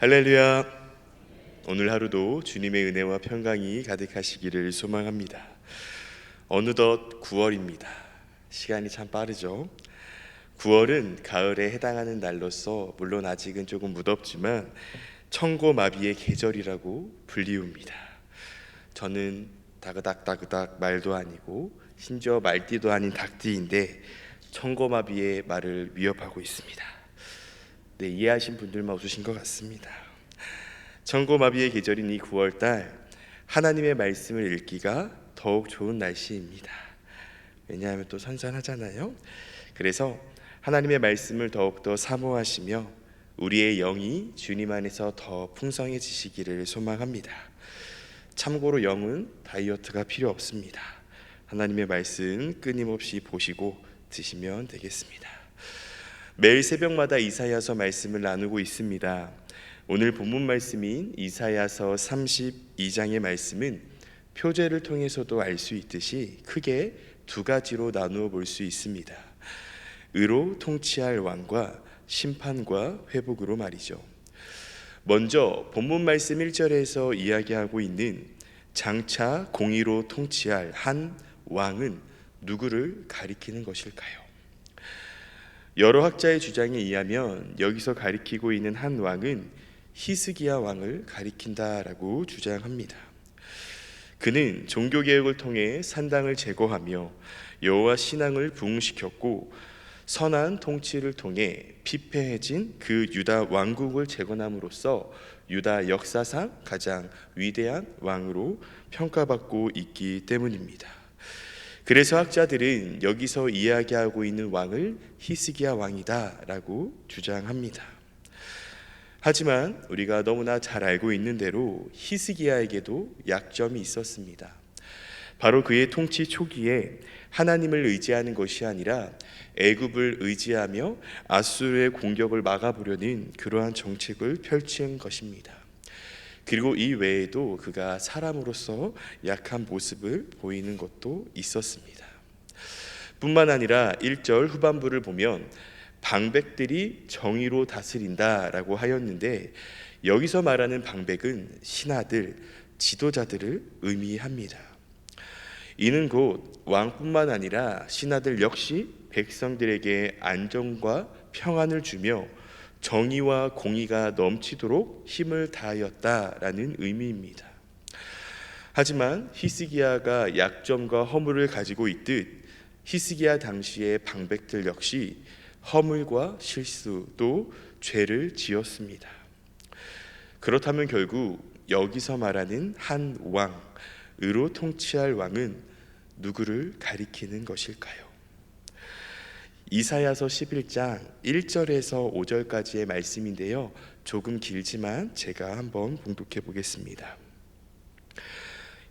할렐루야. 오늘 하루도 주님의 은혜와 평강이 가득하시기를 소망합니다. 어느덧 9월입니다. 시간이 참 빠르죠. 9월은 가을에 해당하는 날로서 물론 아직은 조금 무덥지만 청고마비의 계절이라고 불리웁니다. 저는 다그닥 말도 아니고 심지어 말띠도 아닌 닭띠인데 청고마비의 말을 위협하고 있습니다. 네, 이해하신 분들만 웃으신 것 같습니다. 청고마비의 계절인 이 9월달 하나님의 말씀을 읽기가 더욱 좋은 날씨입니다. 왜냐하면 또 선선하잖아요. 그래서 하나님의 말씀을 더욱더 사모하시며 우리의 영이 주님 안에서 더 풍성해지시기를 소망합니다. 참고로 영은 다이어트가 필요 없습니다. 하나님의 말씀 끊임없이 보시고 드시면 되겠습니다. 매일 새벽마다 이사야서 말씀을 나누고 있습니다. 오늘 본문 말씀인 이사야서 32장의 말씀은 표제를 통해서도 알 수 있듯이 크게 두 가지로 나누어 볼 수 있습니다. 의로 통치할 왕과 심판과 회복으로 말이죠. 먼저 본문 말씀 1절에서 이야기하고 있는 장차 공의로 통치할 한 왕은 누구를 가리키는 것일까요? 여러 학자의 주장에 의하면 여기서 가리키고 있는 한 왕은 히스기야 왕을 가리킨다라고 주장합니다. 그는 종교개혁을 통해 산당을 제거하며 여호와 신앙을 부흥시켰고 선한 통치를 통해 피폐해진 그 유다 왕국을 재건함으로써 유다 역사상 가장 위대한 왕으로 평가받고 있기 때문입니다. 그래서 학자들은 여기서 이야기하고 있는 왕을 히스기야 왕이다라고 주장합니다. 하지만 우리가 너무나 잘 알고 있는 대로 히스기야에게도 약점이 있었습니다. 바로 그의 통치 초기에 하나님을 의지하는 것이 아니라 애굽을 의지하며 아수르의 공격을 막아보려는 그러한 정책을 펼친 것입니다. 그리고 이 외에도 그가 사람으로서 약한 모습을 보이는 것도 있었습니다. 뿐만 아니라 1절 후반부를 보면 방백들이 정의로 다스린다라고 하였는데 여기서 말하는 방백은 신하들, 지도자들을 의미합니다. 이는 곧 왕뿐만 아니라 신하들 역시 백성들에게 안정과 평안을 주며 정의와 공의가 넘치도록 힘을 다하였다라는 의미입니다. 하지만 히스기야가 약점과 허물을 가지고 있듯 히스기야 당시의 방백들 역시 허물과 실수 또 죄를 지었습니다. 그렇다면 결국 여기서 말하는 한 왕, 의로 통치할 왕은 누구를 가리키는 것일까요? 이사야서 11장 1절에서 5절까지의 말씀인데요, 조금 길지만 제가 한번 봉독해 보겠습니다.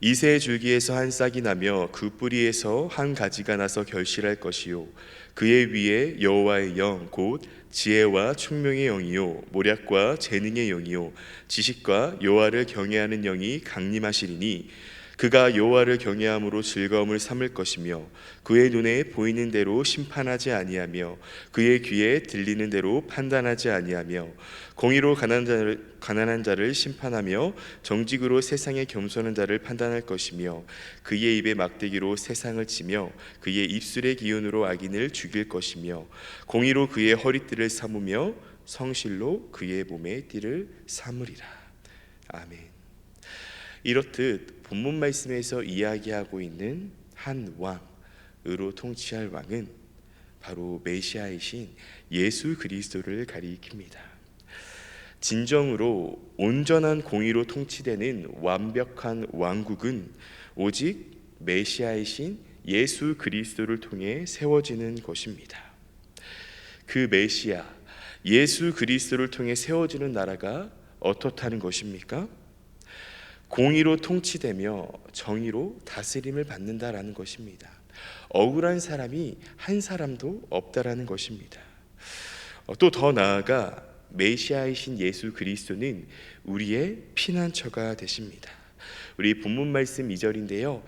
이새의 줄기에서 한 싹이 나며 그 뿌리에서 한 가지가 나서 결실할 것이요 그의 위에 여호와의 영 곧 지혜와 총명의 영이요 모략과 재능의 영이요 지식과 여호와를 경외하는 영이 강림하시리니 그가 여호와를 경외함으로 즐거움을 삼을 것이며 그의 눈에 보이는 대로 심판하지 아니하며 그의 귀에 들리는 대로 판단하지 아니하며 공의로 가난한 자를 심판하며 정직으로 세상에 겸손한 자를 판단할 것이며 그의 입에 막대기로 세상을 치며 그의 입술의 기운으로 악인을 죽일 것이며 공의로 그의 허리띠를 삼으며 성실로 그의 몸에 띠를 삼으리라. 아멘. 이렇듯 본문 말씀에서 이야기하고 있는 한 왕, 의로 통치할 왕은 바로 메시아이신 예수 그리스도를 가리킵니다. 진정으로 온전한 공의로 통치되는 완벽한 왕국은 오직 메시아이신 예수 그리스도를 통해 세워지는 것입니다. 그 메시아 예수 그리스도를 통해 세워지는 나라가 어떻다는 것입니까? 공의로 통치되며 정의로 다스림을 받는다라는 것입니다. 억울한 사람이 한 사람도 없다라는 것입니다. 또 더 나아가 메시아이신 예수 그리스도는 우리의 피난처가 되십니다. 우리 본문 말씀 2절인데요,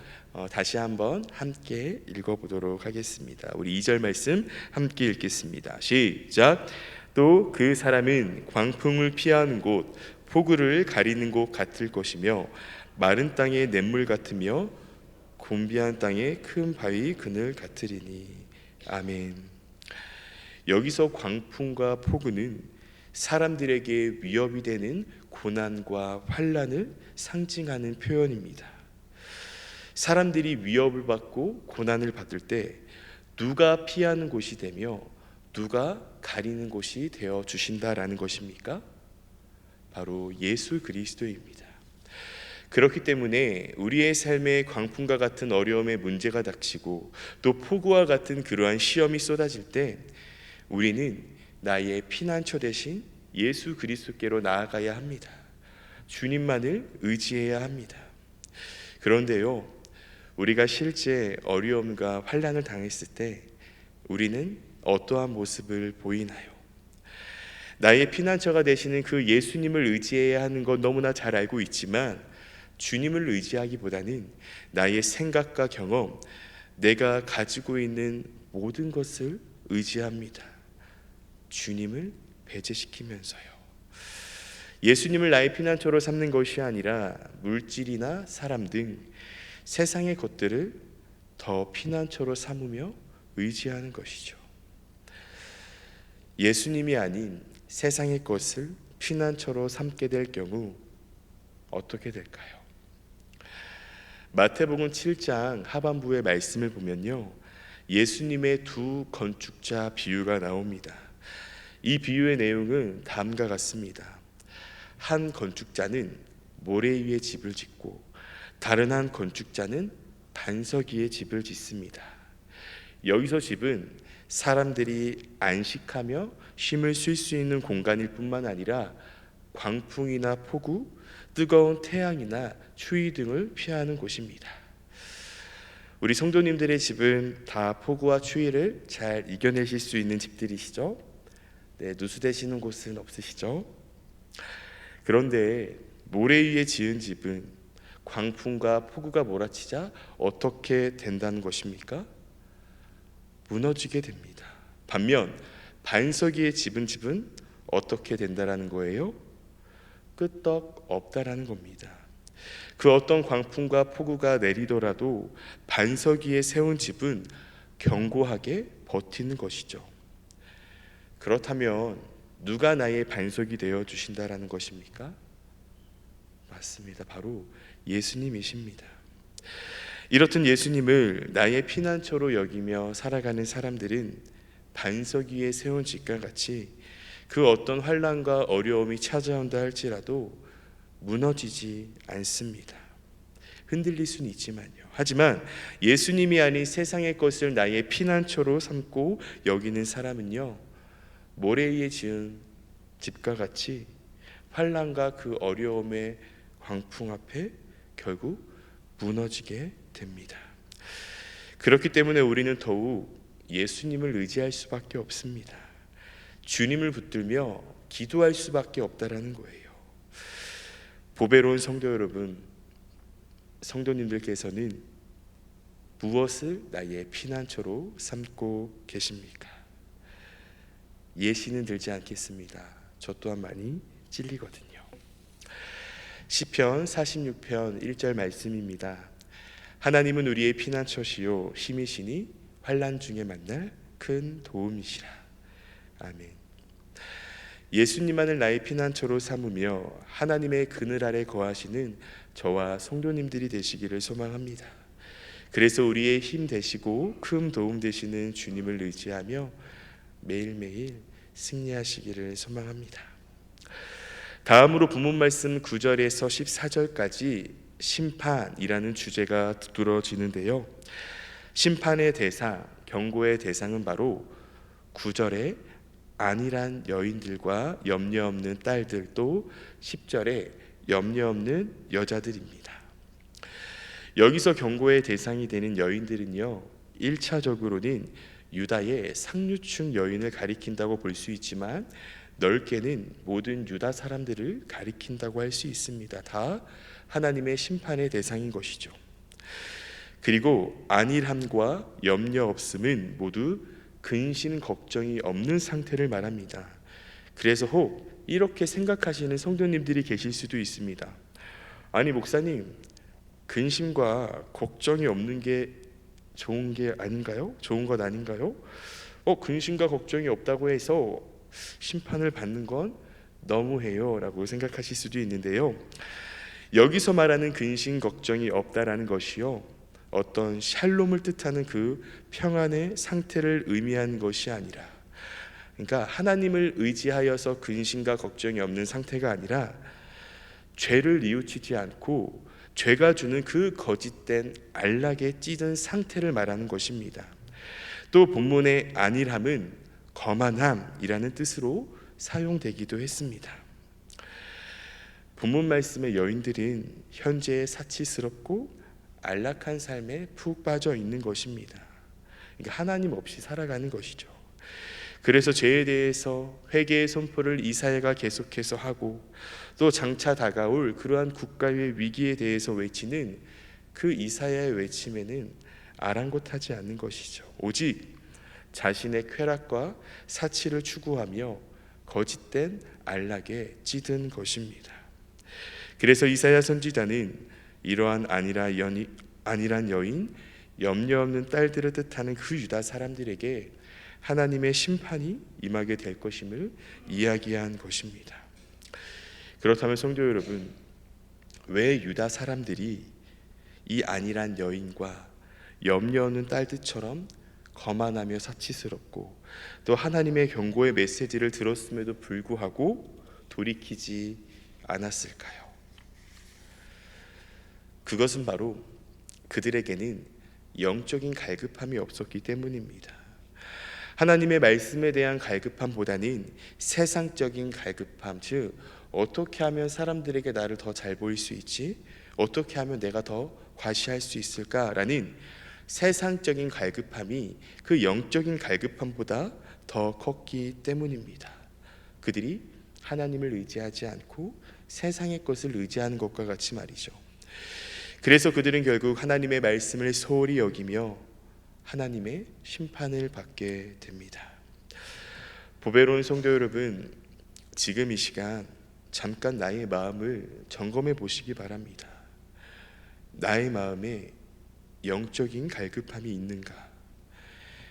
다시 한번 함께 읽어보도록 하겠습니다. 우리 2절 말씀 함께 읽겠습니다. 시작. 또 그 사람은 광풍을 피하는 곳, 폭우를 가리는 곳 같을 것이며 마른 땅의 냇물 같으며 곤비한 땅의 큰 바위 그늘 같으리니. 아멘. 여기서 광풍과 폭우는 사람들에게 위협이 되는 고난과 환난을 상징하는 표현입니다. 사람들이 위협을 받고 고난을 받을 때 누가 피하는 곳이 되며 누가 가리는 곳이 되어 주신다라는 것입니까? 바로 예수 그리스도입니다. 그렇기 때문에 우리의 삶에 광풍과 같은 어려움의 문제가 닥치고 또 폭우와 같은 그러한 시험이 쏟아질 때 우리는 나의 피난처 대신 예수 그리스도께로 나아가야 합니다. 주님만을 의지해야 합니다. 그런데요, 우리가 실제 어려움과 환난을 당했을 때 우리는 어떠한 모습을 보이나요? 나의 피난처가 되시는 그 예수님을 의지해야 하는 건 너무나 잘 알고 있지만 주님을 의지하기보다는 나의 생각과 경험, 내가 가지고 있는 모든 것을 의지합니다. 주님을 배제시키면서요. 예수님을 나의 피난처로 삼는 것이 아니라 물질이나 사람 등 세상의 것들을 더 피난처로 삼으며 의지하는 것이죠. 예수님이 아닌 세상의 것을 피난처로 삼게 될 경우 어떻게 될까요? 마태복음 7장 하반부의 말씀을 보면요, 예수님의 두 건축자 비유가 나옵니다. 이 비유의 내용은 다음과 같습니다. 한 건축자는 모래 위에 집을 짓고 다른 한 건축자는 반석 위에 집을 짓습니다. 여기서 집은 사람들이 안식하며 쉼을 쉴 수 있는 공간일 뿐만 아니라 광풍이나 폭우, 뜨거운 태양이나 추위 등을 피하는 곳입니다. 우리 성도님들의 집은 다 폭우와 추위를 잘 이겨내실 수 있는 집들이시죠? 네, 누수되시는 곳은 없으시죠? 그런데 모래 위에 지은 집은 광풍과 폭우가 몰아치자 어떻게 된다는 것입니까? 무너지게 됩니다. 반면 반석 위에 지은 집은 어떻게 된다라는 거예요? 끄떡 없다라는 겁니다. 그 어떤 광풍과 폭우가 내리더라도 반석 위에 세운 집은 견고하게 버티는 것이죠. 그렇다면 누가 나의 반석이 되어 주신다라는 것입니까? 맞습니다. 바로 예수님이십니다. 이렇듯 예수님을 나의 피난처로 여기며 살아가는 사람들은 반석 위에 세운 집과 같이 그 어떤 환난과 어려움이 찾아온다 할지라도 무너지지 않습니다. 흔들릴 수는 있지만요. 하지만 예수님이 아닌 세상의 것을 나의 피난처로 삼고 여기는 사람은요, 모래 위에 지은 집과 같이 환난과 그 어려움의 광풍 앞에 결국 무너지게 됩니다. 그렇기 때문에 우리는 더욱 예수님을 의지할 수밖에 없습니다. 주님을 붙들며 기도할 수밖에 없다라는 거예요. 보배로운 성도 여러분, 성도님들께서는 무엇을 나의 피난처로 삼고 계십니까? 예시는 들지 않겠습니다. 저 또한 많이 찔리거든요. 시편 46편 1절 말씀입니다. 하나님은 우리의 피난처시요 힘이시니 환난 중에 만날 큰 도움이시라. 아멘. 예수님만을 나의 피난처로 삼으며 하나님의 그늘 아래 거하시는 저와 성도님들이 되시기를 소망합니다. 그래서 우리의 힘 되시고 큰 도움 되시는 주님을 의지하며 매일매일 승리하시기를 소망합니다. 다음으로 본문 말씀 9절에서 14절까지 심판이라는 주제가 두드러지는데요, 심판의 대상, 경고의 대상은 바로 9절에 안일한 여인들과 염려 없는 딸들, 또 10절에 염려 없는 여자들입니다. 여기서 경고의 대상이 되는 여인들은요, 1차적으로는 유다의 상류층 여인을 가리킨다고 볼 수 있지만 넓게는 모든 유다 사람들을 가리킨다고 할 수 있습니다. 다 하나님의 심판의 대상인 것이죠. 그리고 안일함과 염려 없음은 모두 근심 걱정이 없는 상태를 말합니다. 그래서 혹 이렇게 생각하시는 성도님들이 계실 수도 있습니다. 아니 목사님, 근심과 걱정이 없는 게 좋은 게 아닌가요? 좋은 것 아닌가요? 근심과 걱정이 없다고 해서 심판을 받는 건 너무해요 라고 생각하실 수도 있는데요, 여기서 말하는 근심 걱정이 없다라는 것이요, 어떤 샬롬을 뜻하는 그 평안의 상태를 의미하는 것이 아니라, 그러니까 하나님을 의지하여서 근심과 걱정이 없는 상태가 아니라 죄를 뉘우치지 않고 죄가 주는 그 거짓된 안락에 찌든 상태를 말하는 것입니다. 또 본문의 안일함은 거만함이라는 뜻으로 사용되기도 했습니다. 본문 말씀의 여인들은 현재의 사치스럽고 안락한 삶에 푹 빠져 있는 것입니다. 그러니까 하나님 없이 살아가는 것이죠. 그래서 죄에 대해서 회개의 선포를 이사야가 계속해서 하고, 또 장차 다가올 그러한 국가의 위기에 대해서 외치는 그 이사야의 외침에는 아랑곳하지 않는 것이죠. 오직 자신의 쾌락과 사치를 추구하며 거짓된 안락에 찌든 것입니다. 그래서 이사야 선지자는 이러한 안일한 여인, 염려 없는 딸들을 뜻하는 그 유다 사람들에게 하나님의 심판이 임하게 될 것임을 이야기한 것입니다. 그렇다면 성도 여러분, 왜 유다 사람들이 이 안일한 여인과 염려 없는 딸들처럼 거만하며 사치스럽고 또 하나님의 경고의 메시지를 들었음에도 불구하고 돌이키지 않았을까요? 그것은 바로 그들에게는 영적인 갈급함이 없었기 때문입니다. 하나님의 말씀에 대한 갈급함보다는 세상적인 갈급함, 즉 어떻게 하면 사람들에게 나를 더 잘 보일 수 있지? 어떻게 하면 내가 더 과시할 수 있을까라는 세상적인 갈급함이 그 영적인 갈급함보다 더 컸기 때문입니다. 그들이 하나님을 의지하지 않고 세상의 것을 의지하는 것과 같이 말이죠. 그래서 그들은 결국 하나님의 말씀을 소홀히 여기며 하나님의 심판을 받게 됩니다. 보배로운 성도 여러분, 지금 이 시간 잠깐 나의 마음을 점검해 보시기 바랍니다. 나의 마음에 영적인 갈급함이 있는가?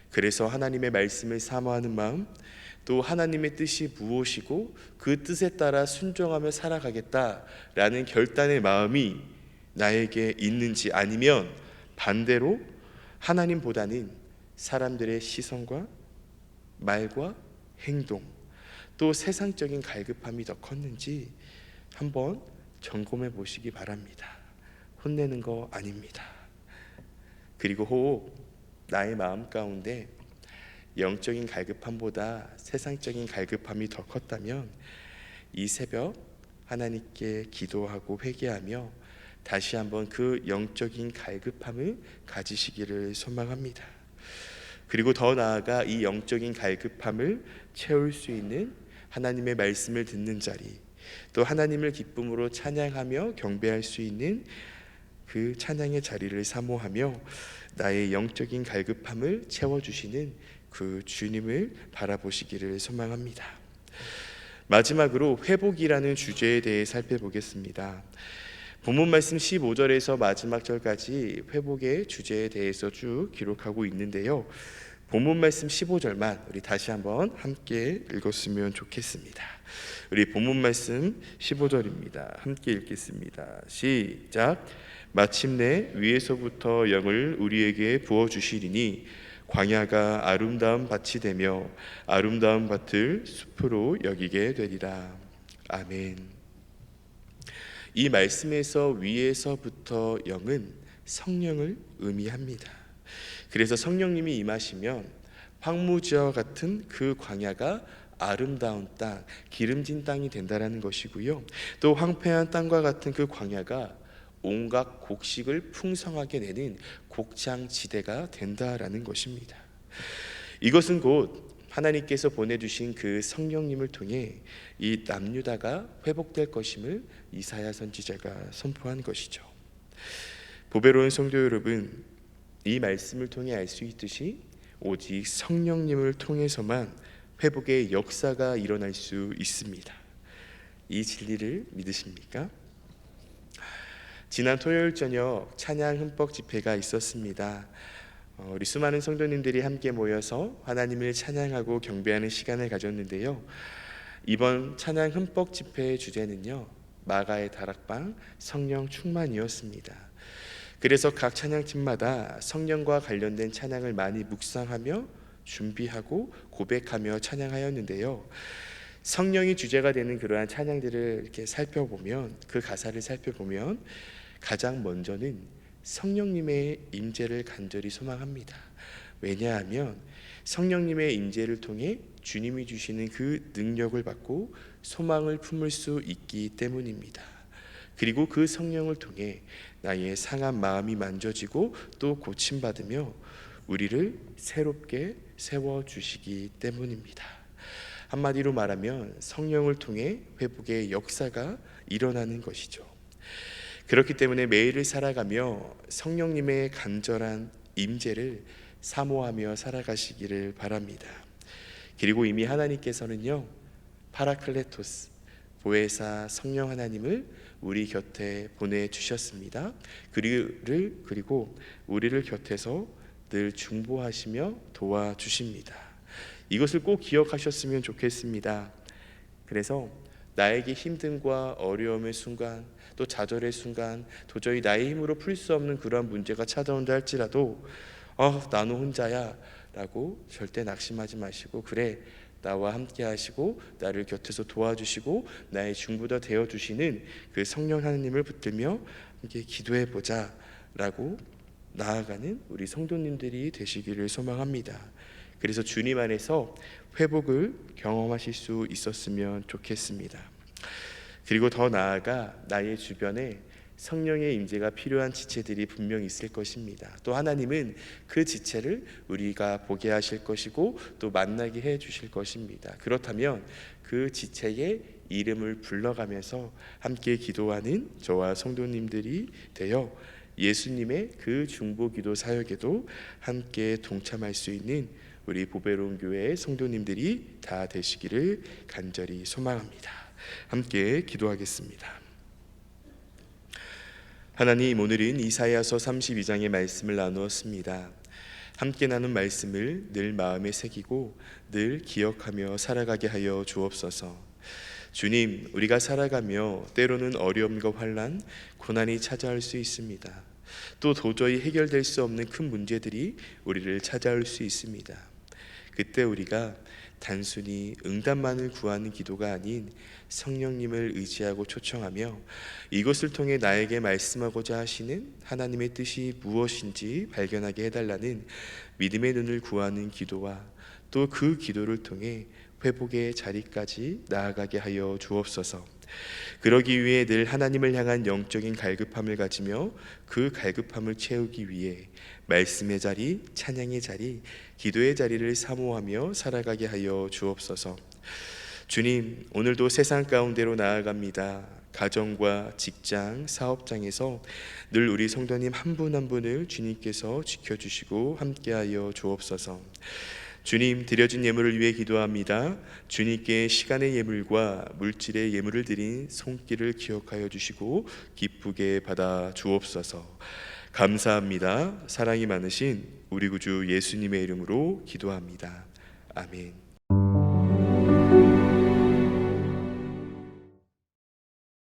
그래서 하나님의 말씀을 사모하는 마음, 또 하나님의 뜻이 무엇이고 그 뜻에 따라 순종하며 살아가겠다라는 결단의 마음이 나에게 있는지, 아니면 반대로 하나님보다는 사람들의 시선과 말과 행동, 또 세상적인 갈급함이 더 컸는지 한번 점검해 보시기 바랍니다. 혼내는 거 아닙니다. 그리고 혹 나의 마음 가운데 영적인 갈급함보다 세상적인 갈급함이 더 컸다면 이 새벽 하나님께 기도하고 회개하며 다시 한번 그 영적인 갈급함을 가지시기를 소망합니다. 그리고 더 나아가 이 영적인 갈급함을 채울 수 있는 하나님의 말씀을 듣는 자리, 또 하나님을 기쁨으로 찬양하며 경배할 수 있는 그 찬양의 자리를 사모하며 나의 영적인 갈급함을 채워주시는 그 주님을 바라보시기를 소망합니다. 마지막으로 회복이라는 주제에 대해 살펴보겠습니다. 본문 말씀 15절에서 마지막 절까지 회복의 주제에 대해서 쭉 기록하고 있는데요, 본문 말씀 15절만 우리 다시 한번 함께 읽었으면 좋겠습니다. 우리 본문 말씀 15절입니다. 함께 읽겠습니다. 시작. 마침내 위에서부터 영을 우리에게 부어주시리니 광야가 아름다운 밭이 되며 아름다운 밭을 숲으로 여기게 되리라. 아멘. 이 말씀에서 위에서부터 영은 성령을 의미합니다. 그래서 성령님이 임하시면 황무지와 같은 그 광야가 아름다운 땅, 기름진 땅이 된다라는 것이고요, 또 황폐한 땅과 같은 그 광야가 온갖 곡식을 풍성하게 내는 곡창지대가 된다라는 것입니다. 이것은 곧 하나님께서 보내주신 그 성령님을 통해 이 남유다가 회복될 것임을 이사야 선지자가 선포한 것이죠. 보배로운 성도 여러분, 이 말씀을 통해 알 수 있듯이 오직 성령님을 통해서만 회복의 역사가 일어날 수 있습니다. 이 진리를 믿으십니까? 지난 토요일 저녁 찬양 흠뻑 집회가 있었습니다. 우리 수많은 성도님들이 함께 모여서 하나님을 찬양하고 경배하는 시간을 가졌는데요. 이번 찬양 흠뻑 집회의 주제는요, 마가의 다락방 성령 충만이었습니다. 그래서 각 찬양팀마다 성령과 관련된 찬양을 많이 묵상하며 준비하고 고백하며 찬양하였는데요. 성령이 주제가 되는 그러한 찬양들을 이렇게 살펴보면, 그 가사를 살펴보면 가장 먼저는 성령님의 임재를 간절히 소망합니다. 왜냐하면 성령님의 임재를 통해 주님이 주시는 그 능력을 받고 소망을 품을 수 있기 때문입니다. 그리고 그 성령을 통해 나의 상한 마음이 만져지고 또 고침받으며 우리를 새롭게 세워주시기 때문입니다. 한마디로 말하면 성령을 통해 회복의 역사가 일어나는 것이죠. 그렇기 때문에 매일을 살아가며 성령님의 간절한 임재를 사모하며 살아가시기를 바랍니다. 그리고 이미 하나님께서는요, 파라클레토스, 보혜사 성령 하나님을 우리 곁에 보내주셨습니다. 그리고 우리를 곁에서 늘 중보하시며 도와주십니다. 이것을 꼭 기억하셨으면 좋겠습니다. 그래서 나에게 힘듦과 어려움의 순간, 또 좌절의 순간, 도저히 나의 힘으로 풀 수 없는 그러한 문제가 찾아온다 할지라도 나는 혼자야 라고 절대 낙심하지 마시고, 그래, 나와 함께 하시고 나를 곁에서 도와주시고 나의 중보자 되어주시는 그 성령 하나님을 붙들며 함께 기도해보자 라고 나아가는 우리 성도님들이 되시기를 소망합니다. 그래서 주님 안에서 회복을 경험하실 수 있었으면 좋겠습니다. 그리고 더 나아가 나의 주변에 성령의 임재가 필요한 지체들이 분명히 있을 것입니다. 또 하나님은 그 지체를 우리가 보게 하실 것이고 또 만나게 해 주실 것입니다. 그렇다면 그 지체의 이름을 불러가면서 함께 기도하는 저와 성도님들이 되어 예수님의 그 중보기도 사역에도 함께 동참할 수 있는 우리 보배로운 교회의 성도님들이 다 되시기를 간절히 소망합니다. 함께 기도하겠습니다. 하나님, 오늘은 이사야서 32장의 말씀을 나누었습니다. 함께 나눈 말씀을 늘 마음에 새기고 늘 기억하며 살아가게 하여 주옵소서. 주님, 우리가 살아가며 때로는 어려움과 환난, 고난이 찾아올 수 있습니다. 또 도저히 해결될 수 없는 큰 문제들이 우리를 찾아올 수 있습니다. 그때 우리가 단순히 응답만을 구하는 기도가 아닌 성령님을 의지하고 초청하며 이것을 통해 나에게 말씀하고자 하시는 하나님의 뜻이 무엇인지 발견하게 해달라는 믿음의 눈을 구하는 기도와 또 그 기도를 통해 회복의 자리까지 나아가게 하여 주옵소서. 그러기 위해 늘 하나님을 향한 영적인 갈급함을 가지며 그 갈급함을 채우기 위해 말씀의 자리, 찬양의 자리, 기도의 자리를 사모하며 살아가게 하여 주옵소서. 주님, 오늘도 세상 가운데로 나아갑니다. 가정과 직장, 사업장에서 늘 우리 성도님 한 분 한 분을 주님께서 지켜주시고 함께하여 주옵소서. 주님, 드려진 예물을 위해 기도합니다. 주님께 시간의 예물과 물질의 예물을 드린 손길을 기억하여 주시고 기쁘게 받아 주옵소서. 감사합니다. 사랑이 많으신 우리 구주 예수님의 이름으로 기도합니다. 아멘.